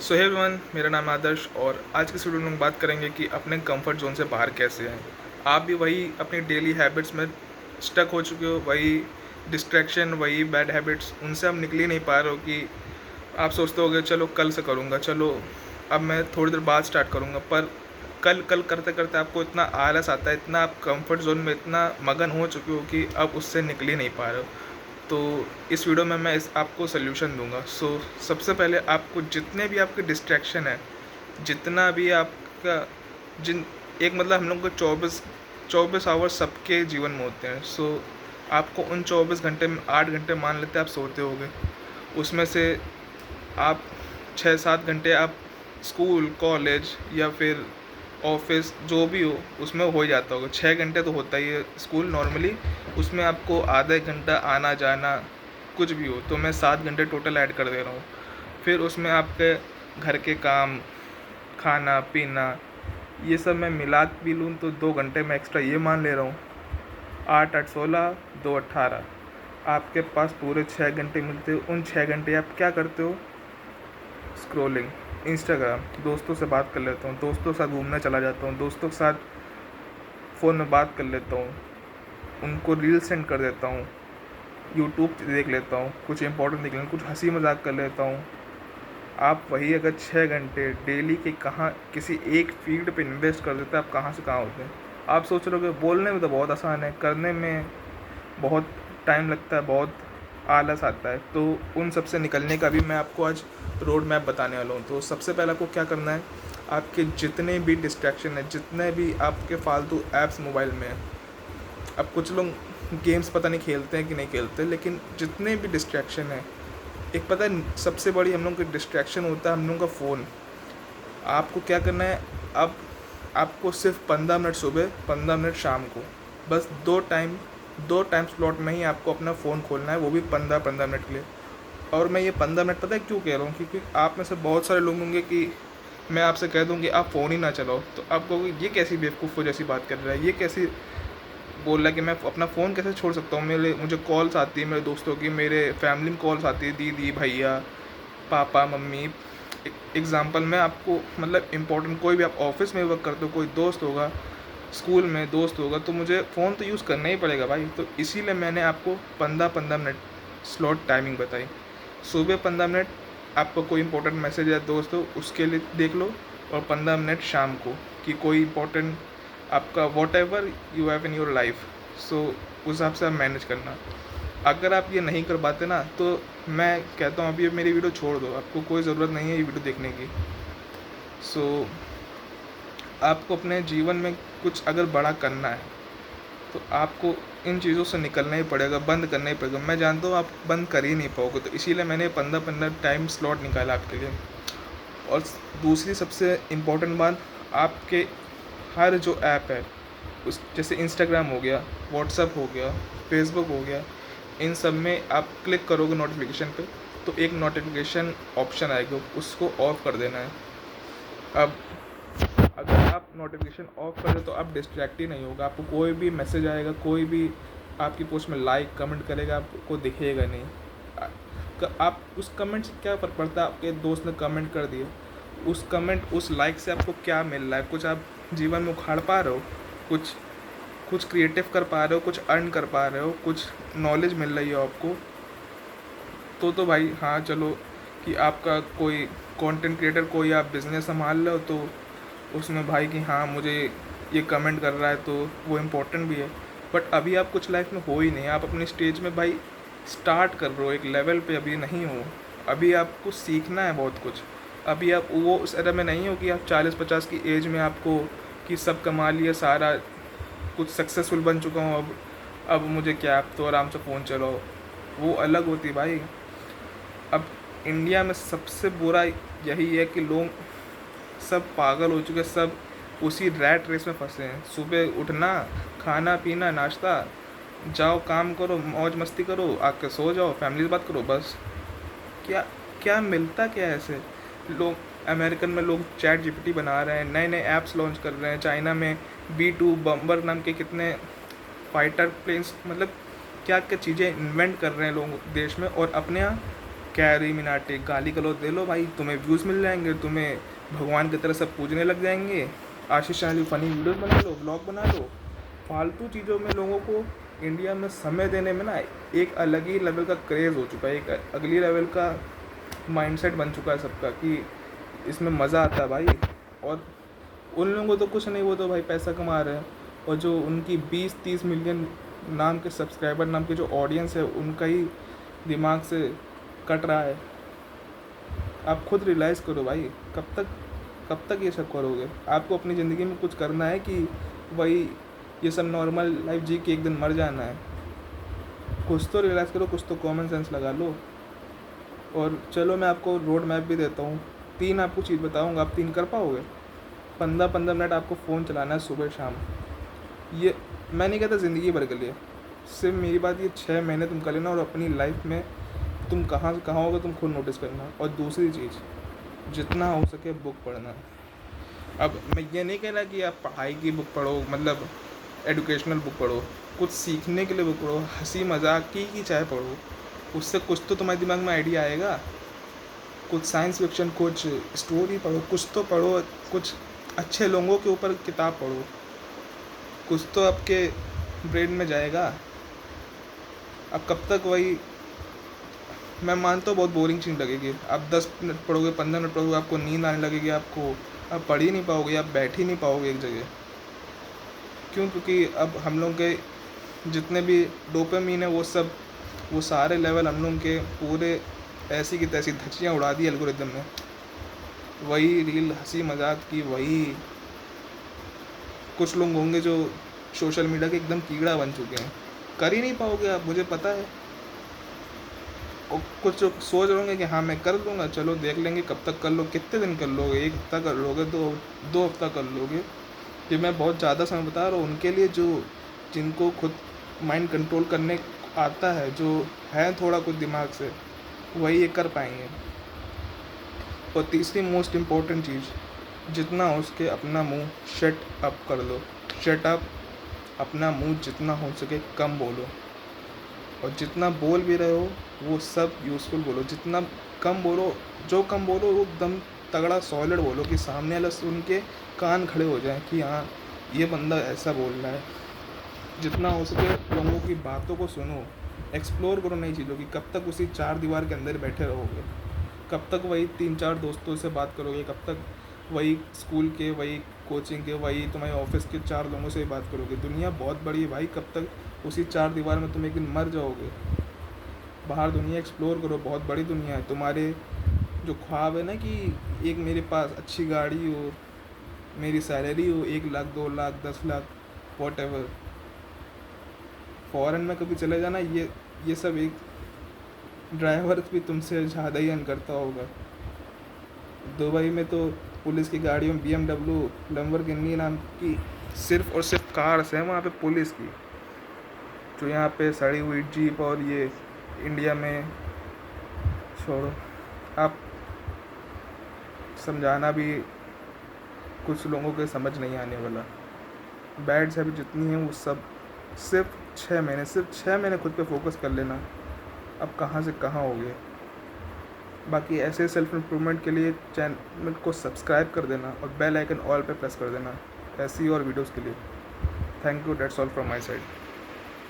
सो hey everyone, मेरा नाम है आदर्श और आज की इस वीडियो में हम बात करेंगे कि अपने कंफर्ट जोन से बाहर कैसे आएँ। आप भी वही अपनी डेली हैबिट्स में स्टक हो चुके हो, वही डिस्ट्रैक्शन, वही बैड हैबिट्स, उनसे आप निकल ही नहीं पा रहे हो कि आप सोचते होगे चलो कल से करूँगा, चलो अब मैं थोड़ी देर बाद स्टार्ट करूँगा, पर कल कल करते-करते आपको इतना आलस आता है, इतना आप कंफर्ट ज़ोन में इतना मगन हो चुके हो कि अब उससे निकल ही नहीं पा रहे हो। तो इस वीडियो में मैं इस आपको सॉल्यूशन दूँगा। सबसे पहले आपको जितने भी आपके डिस्ट्रैक्शन हैं, जितना भी आपका जिन एक मतलब हम लोग को 24 आवर्स सबके जीवन में होते हैं। आपको उन 24 घंटे में 8 घंटे मान लेते हैं आप सोते होगे। उसमें से आप 6-7 घंटे आप स्कूल, कॉलेज या फिर ऑफ़िस जो भी हो उसमें हो ही जाता होगा। 6 घंटे तो होता ही है स्कूल नॉर्मली, उसमें आपको आधा 1 घंटा आना-जाना कुछ भी हो, तो मैं 7 घंटे टोटल ऐड कर दे रहा हूँ। फिर उसमें आपके घर के काम, खाना-पीना, ये सब मैं मिला भी लूँ तो 2 घंटे मैं एक्स्ट्रा ये मान ले रहा हूँ। 8-8 16, 2 18, आपके पास पूरे 6 घंटे मिलते हैं। उन 6 घंटे आप क्या करते हो? स्क्रॉलिंग, इंस्टाग्राम, दोस्तों से बात कर लेता हूँ, दोस्तों के साथ घूमने चला जाता हूँ, दोस्तों के साथ फ़ोन में बात कर लेता हूँ, उनको रील सेंड कर देता हूँ, यूट्यूब देख लेता हूँ, कुछ इंपॉर्टेंट देख लेता हूँ, कुछ हँसी मज़ाक कर लेता हूँ। आप वही अगर 6 घंटे डेली के कहाँ किसी एक फ़ील्ड पे इन्वेस्ट कर देते हैं, आप कहाँ से कहाँ होते हैं। आप सोच रहे होगे बोलने में तो बहुत आसान है, करने में बहुत टाइम लगता है, बहुत आलस आता है। तो उन सब से निकलने का भी मैं आपको आज रोड मैप बताने वाला हूँ। तो सबसे पहले आपको क्या करना है, आपके जितने भी डिस्ट्रैक्शन हैं, जितने भी आपके फालतू ऐप्स मोबाइल में हैं, अब कुछ लोग गेम्स पता नहीं खेलते हैं कि नहीं खेलते, लेकिन जितने भी डिस्ट्रैक्शन है, एक पता है सबसे बड़ी हम लोग की डिस्ट्रैक्शन होता है हम लोग का फ़ोन। आपको क्या करना है, अब आपको सिर्फ 15 मिनट सुबह, 15 मिनट शाम को, बस दो टाइम स्लॉट में ही आपको अपना फ़ोन खोलना है, वो भी 15-15 मिनट के लिए। और मैं ये 15 मिनट पता है क्यों कह रहा हूँ, क्योंकि आप में से बहुत सारे लोग होंगे कि मैं आपसे कह दूँ कि आप फ़ोन ही ना चलाओ, तो आप कहोगे ये कैसी बेवकूफ़ों जैसी बात कर रहा है, ये कैसी बोल रहा है कि मैं अपना फ़ोन कैसे छोड़ सकता हूँ। मुझे कॉल्स आती है मेरे दोस्तों की, मेरे फैमिली में कॉल्स आती है, दीदी, भैया, पापा, मम्मी। एग्ज़ाम्पल मैं आपको मतलब इम्पोर्टेंट, कोई भी आप ऑफ़िस में वर्क करते हो, कोई दोस्त होगा, स्कूल में दोस्त होगा, तो मुझे फ़ोन तो यूज़ करना ही पड़ेगा भाई। तो इसीलिए मैंने आपको 15-15 मिनट स्लॉट टाइमिंग बताई। सुबह 15 मिनट आपको कोई इंपॉर्टेंट मैसेज या दोस्त हो उसके लिए देख लो, और 15 मिनट शाम को कि कोई इंपॉर्टेंट आपका whatever you have in your life. So उस हिसाब से आप मैनेज करना। अगर आप ये नहीं कर पाते ना, तो मैं कहता हूँ अभी मेरी वीडियो छोड़ दो, आपको कोई ज़रूरत नहीं है ये वीडियो देखने की। सो आपको अपने जीवन में कुछ अगर बड़ा करना है तो आपको इन चीज़ों से निकलना ही पड़ेगा, बंद करना ही पड़ेगा। मैं जानता हूँ आप बंद कर ही नहीं पाओगे, तो इसीलिए मैंने 15-15 टाइम स्लॉट निकाला आपके लिए। और दूसरी सबसे इम्पोर्टेंट बात, आपके हर जो ऐप है, उस जैसे इंस्टाग्राम हो गया, व्हाट्सअप हो गया, फेसबुक हो गया, इन सब में आप क्लिक करोगे नोटिफिकेशन पे, तो एक नोटिफिकेशन ऑप्शन आएगा, उसको ऑफ कर देना है। अब अगर आप नोटिफिकेशन ऑफ कर दो तो आप डिस्ट्रैक्ट ही नहीं होगा, आपको कोई भी मैसेज आएगा, कोई भी आपकी पोस्ट में लाइक कमेंट करेगा, आपको दिखेगा नहीं। आप उस कमेंट से क्या फ़र्क पड़ता है, आपके दोस्त ने कमेंट कर दिया, उस कमेंट उस लाइक से आपको क्या मिल रहा है? कुछ आप जीवन में उखाड़ पा रहे हो, कुछ कुछ क्रिएटिव कर पा रहे हो, कुछ अर्न कर पा रहे हो, कुछ नॉलेज मिल रही है आपको, तो भाई हाँ चलो, कि आपका कोई कंटेंट क्रिएटर, कोई आप बिज़नेस संभाल रहे हो, तो उसमें भाई कि हाँ मुझे ये कमेंट कर रहा है, तो वो इम्पोर्टेंट भी है। बट अभी आप कुछ लाइफ में हो ही नहीं, आप अपनी स्टेज में भाई स्टार्ट कर रहे हो, एक लेवल पे अभी नहीं हो। अभी आपको सीखना है बहुत कुछ। अभी आप वो उस एरा में नहीं हो कि आप 40-50 की एज में आपको कि सब कमा लिया, सारा कुछ सक्सेसफुल बन चुका हूँ, अब मुझे क्या, अब तो आराम से फ़ोन चलाओ। वो अलग होती भाई। अब इंडिया में सबसे बुरा यही है कि लोग सब पागल हो चुके, सब उसी रैट रेस में फंसे हैं। सुबह उठना, खाना पीना, नाश्ता, जाओ काम करो, मौज मस्ती करो, आके सो जाओ, फैमिली से बात करो, बस। क्या क्या मिलता क्या है ऐसे? लोग अमेरिकन में लोग चैट जीपीटी बना रहे हैं, नए नए ऐप्स लॉन्च कर रहे हैं, चाइना में B2 बम्बर नाम के कितने फाइटर प्लेन्स, मतलब क्या क्या चीज़ें इन्वेंट कर रहे हैं लोग देश में, और अपने यहाँ कैरी मिनाटी गाली गलौज दे लो भाई, तुम्हें व्यूज़ मिल जाएंगे, तुम्हें भगवान की तरह सब पूजने लग जाएंगे। आशीष चाहली फनी वीडियोस बना लो, ब्लॉग बना लो। फालतू चीज़ों में लोगों को इंडिया में समय देने में ना एक अलग ही लेवल का क्रेज़ हो चुका है, एक अगली लेवल का माइंडसेट बन चुका है सबका कि इसमें मज़ा आता है भाई। और उन लोगों को तो कुछ नहीं, वो तो भाई पैसा कमा रहे हैं। और जो उनकी 20-30 मिलियन नाम के सब्सक्राइबर नाम के जो ऑडियंस है, उनका ही दिमाग से कट रहा है। आप खुद रियलाइज़ करो भाई, कब तक ये सब करोगे? आपको अपनी ज़िंदगी में कुछ करना है कि वही ये सब नॉर्मल लाइफ जी के एक दिन मर जाना है? कुछ तो रियलाइज़ करो, कुछ तो कॉमन सेंस लगा लो। और चलो मैं आपको रोड मैप भी देता हूँ, 3 आपको चीज़ बताऊँगा, आप 3 कर पाओगे? 15-15 मिनट आपको फ़ोन चलाना है सुबह शाम। ये मैं नहीं कहता ज़िंदगी भर के लिए, सिर्फ मेरी बात, ये 6 महीने तुम कर लेना और अपनी लाइफ में तुम कहाँ से कहाँ होगे तुम खुद नोटिस करना। और दूसरी चीज़, जितना हो सके बुक पढ़ना। अब मैं ये नहीं कह रहा कि आप पढ़ाई की बुक पढ़ो, मतलब एजुकेशनल बुक पढ़ो, कुछ सीखने के लिए बुक पढ़ो, हंसी मजाक की चाहे पढ़ो, उससे कुछ तो तुम्हारे दिमाग में आइडिया आएगा। कुछ साइंस फिक्शन, कुछ स्टोरी पढ़ो, कुछ तो पढ़ो, कुछ अच्छे लोगों के ऊपर किताब पढ़ो, कुछ तो आपके ब्रेन में जाएगा। अब कब तक वही, मैं मानता हूँ बहुत बोरिंग चीज़ लगेगी। आप 10 मिनट पढ़ोगे, 15 मिनट पढ़ोगे, आपको नींद आने लगेगी, आपको आप पढ़ ही नहीं पाओगे, आप बैठ ही नहीं पाओगे एक जगह। क्यों? क्योंकि अब हम लोग के जितने भी डोपामिन है वो सारे लेवल हम लोग के पूरे ऐसी की तैसी धज्जियाँ उड़ा दी एल्गोरिदम ने। वही रील हंसी मजाक की, वही कुछ लोग होंगे जो सोशल मीडिया के एकदम कीड़ा बन चुके हैं। कर ही नहीं पाओगे आप, मुझे पता है। और कुछ लोग सोच रहे होंगे कि हाँ मैं कर लूँगा, चलो देख लेंगे कब तक कर लो, कितने दिन कर लोगे, 1 हफ्ता कर लोगे, दो हफ्ता कर लोगे। ये मैं बहुत ज़्यादा समय बता रहा हूँ उनके लिए जो जिनको खुद माइंड कंट्रोल करने आता है, जो है थोड़ा कुछ दिमाग से, वही ये कर पाएंगे। और तीसरी मोस्ट इम्पोर्टेंट चीज़, जितना हो सके अपना मुंह शट अप कर लो। शट अप, अपना मुंह जितना हो सके कम बोलो। और जितना बोल भी रहे हो वो सब यूज़फुल बोलो, जितना कम बोलो, जो कम बोलो वो एकदम तगड़ा सॉलिड बोलो कि सामने वाला सुन के कान खड़े हो जाए कि हाँ ये बंदा ऐसा बोल रहा है। जितना हो सके लोगों की बातों को सुनो, एक्सप्लोर करो नई चीज़ों की। कब तक उसी 4 दीवार के अंदर बैठे रहोगे? कब तक वही 3-4 दोस्तों से बात करोगे? कब तक वही स्कूल के, वही कोचिंग के, वही तुम्हारे ऑफिस के 4 लोगों से बात करोगे? दुनिया बहुत बड़ी है भाई, कब तक उसी 4 दीवार में तुम एक दिन मर जाओगे? बाहर दुनिया एक्सप्लोर करो, बहुत बड़ी दुनिया है। तुम्हारे जो ख्वाब है ना कि एक मेरे पास अच्छी गाड़ी हो, मेरी सैलरी हो 1 lakh 2 lakh 10 lakh what ever, foreign में कभी चले जाना, ये सब एक ड्राइवर भी तुमसे ज़्यादा ही अर्न करता होगा। दुबई में तो पुलिस की गाड़ियों में BMW, लैम्बोर्गिनी नाम की सिर्फ़ और सिर्फ कार्स हैं वहाँ पे पुलिस की, जो यहाँ पे सड़ी हुई जीप। और ये इंडिया में छोड़ो, आप समझाना भी कुछ लोगों के समझ नहीं आने वाला। बैड हैबिट जितनी है वो सब सिर्फ 6 महीने खुद पे फोकस कर लेना, अब कहाँ से कहाँ हो गए। बाकी ऐसे सेल्फ इम्प्रूवमेंट के लिए चैनल को सब्सक्राइब कर देना और बेल आइकन ऑल पे प्रेस कर देना ऐसी और वीडियोस के लिए। Thank you, that's all from my side.